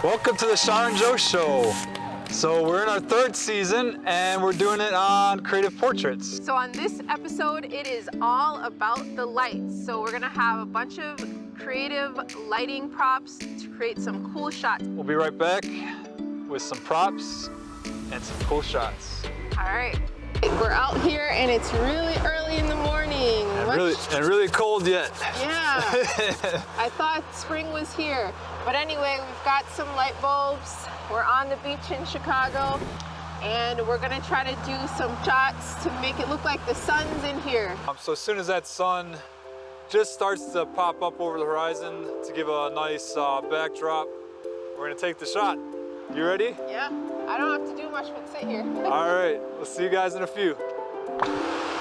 Welcome to the Shar and Joe Show. So we're in our third season and we're doing it on creative portraits. So on this episode, it is all about the lights. So we're gonna have a bunch of creative lighting props to create some cool shots. We'll be right back with some props and some cool shots. All right, we're out here and it's really early in the morning. And really cold yet. Yeah, I thought spring was here. But anyway, we've got some light bulbs. We're on the beach in Chicago and we're gonna try to do some shots to make it look like the sun's in here. So as soon as that sun just starts to pop up over the horizon to give a nice backdrop, we're gonna take the shot. You ready? Yeah, I don't have to do much but sit here. All right, we'll see you guys in a few.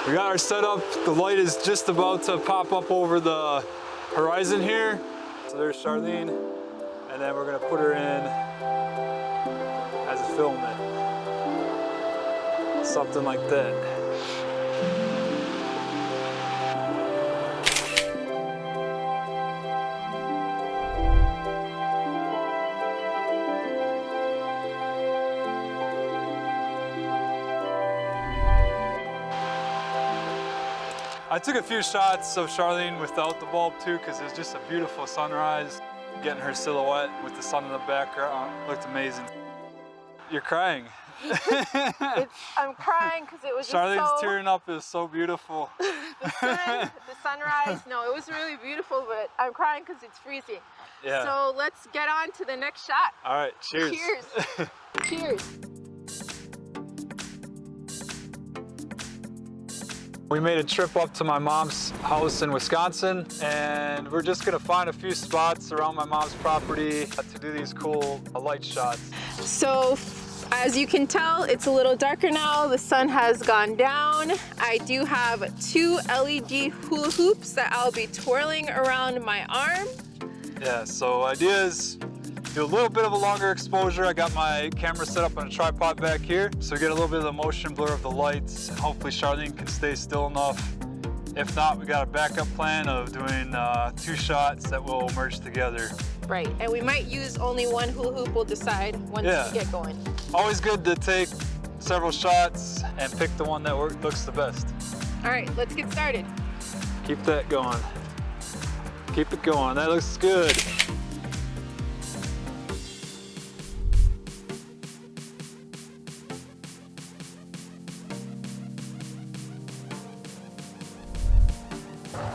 We got our setup. The light is just about to pop up over the horizon here. So there's Sharlene, and then we're gonna put her in as a filament. Something like that. I took a few shots of Sharlene without the bulb too, because it was just a beautiful sunrise. Getting her silhouette with the sun in the background looked amazing. You're crying. I'm crying because it was Charlene's just so... tearing up. It was so beautiful. the sunrise, no, it was really beautiful, but I'm crying because it's freezing. Yeah. So let's get on to the next shot. All right, cheers. Cheers. Cheers. We made a trip up to my mom's house in Wisconsin, and we're just gonna find a few spots around my mom's property to do these cool light shots. So, as you can tell, it's a little darker now. The sun has gone down. I do have 2 LED hula hoops that I'll be twirling around my arm. Yeah, so idea is do a little bit of a longer exposure. I got my camera set up on a tripod back here, so we get a little bit of the motion blur of the lights, and hopefully Sharlene can stay still enough. If not, we got a backup plan of doing 2 shots that will merge together. Right, and we might use only 1 hula hoop. We'll decide once we get going. Always good to take several shots and pick the one that looks the best. All right, let's get started. Keep that going. Keep it going, that looks good.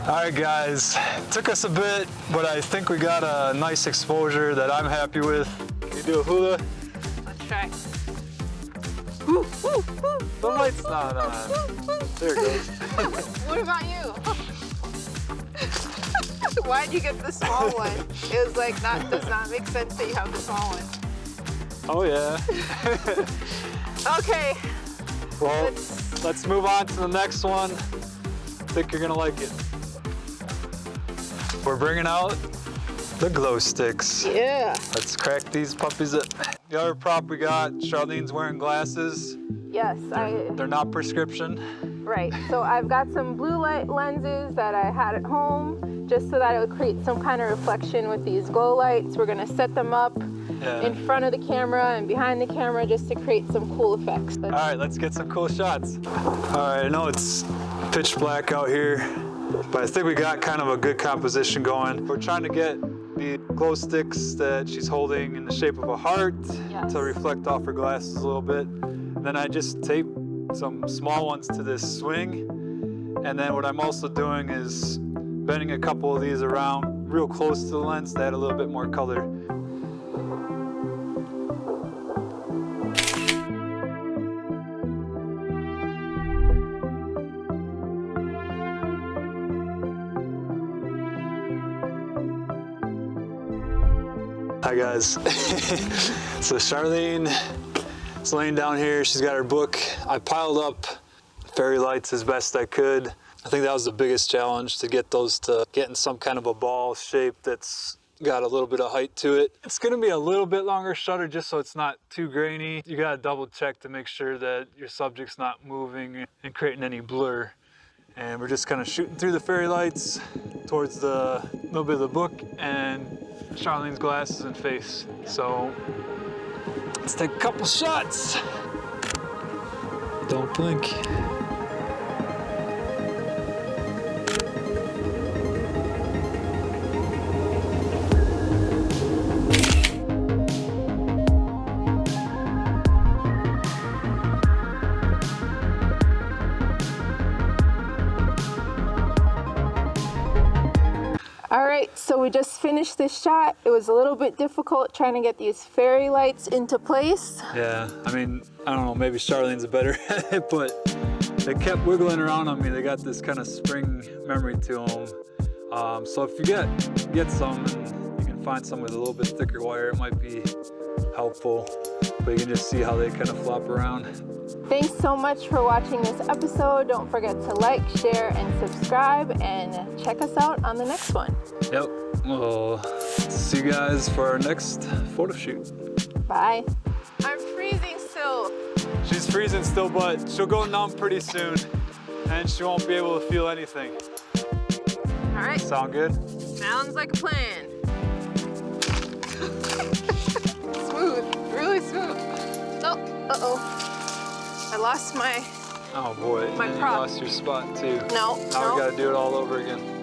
All right, guys, it took us a bit, but I think we got a nice exposure that I'm happy with. Can you do a hula? Let's try. The lights, no. There it goes. What about you? Why'd you get the small one? It was like, that does not make sense that you have the small one. Oh yeah. Okay. Well, let's move on to the next one. I think you're gonna like it. We're bringing out the glow sticks. Yeah. Let's crack these puppies up. The other prop we got, Charlene's wearing glasses. Yes, They're not prescription. Right, so I've got some blue light lenses that I had at home just so that it would create some kind of reflection with these glow lights. We're gonna set them up in front of the camera and behind the camera just to create some cool effects. All right, let's get some cool shots. All right, I know it's pitch black out here, but I think we got kind of a good composition going. We're trying to get the glow sticks that she's holding in the shape of a heart to reflect off her glasses a little bit. And then I just tape some small ones to this swing. And then what I'm also doing is bending a couple of these around real close to the lens to add a little bit more color. Hi guys. So Sharlene is laying down here. She's got her book. I piled up fairy lights as best I could. I think that was the biggest challenge, to get those to get in some kind of a ball shape that's got a little bit of height to it. It's gonna be a little bit longer shutter just so it's not too grainy. You gotta double check to make sure that your subject's not moving and creating any blur. And we're just kind of shooting through the fairy lights towards the little bit of the book and Charlene's glasses and face. So let's take a couple shots. Don't blink. All right, so we just finished this shot. It was a little bit difficult trying to get these fairy lights into place. Yeah, I mean, I don't know, maybe Charlene's better at it, but they kept wiggling around on me. They got this kind of spring memory to them. So if you get some and you can find some with a little bit thicker wire, it might be helpful. But you can just see how they kind of flop around. Thanks so much for watching this episode. Don't forget to like, share, and subscribe, and check us out on the next one. Yep, well, see you guys for our next photo shoot. Bye. I'm freezing still. She's freezing still, but she'll go numb pretty soon, and she won't be able to feel anything. All right. Sound good? Sounds like a plan. Smooth, really smooth. Oh, uh-oh. I lost my... Oh boy, my and prop. you lost your spot too. No, Now we gotta do it all over again.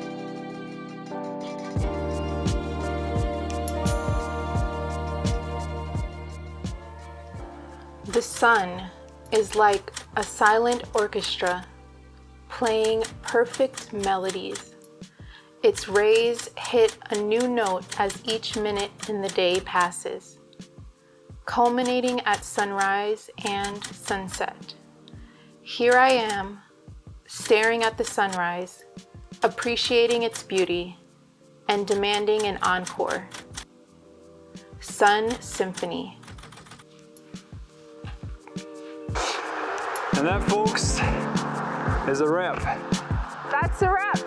The sun is like a silent orchestra playing perfect melodies. Its rays hit a new note as each minute in the day passes, culminating at sunrise and sunset. Here I am, staring at the sunrise, appreciating its beauty, and demanding an encore. Sun Symphony. And that, folks, is a wrap. That's a wrap.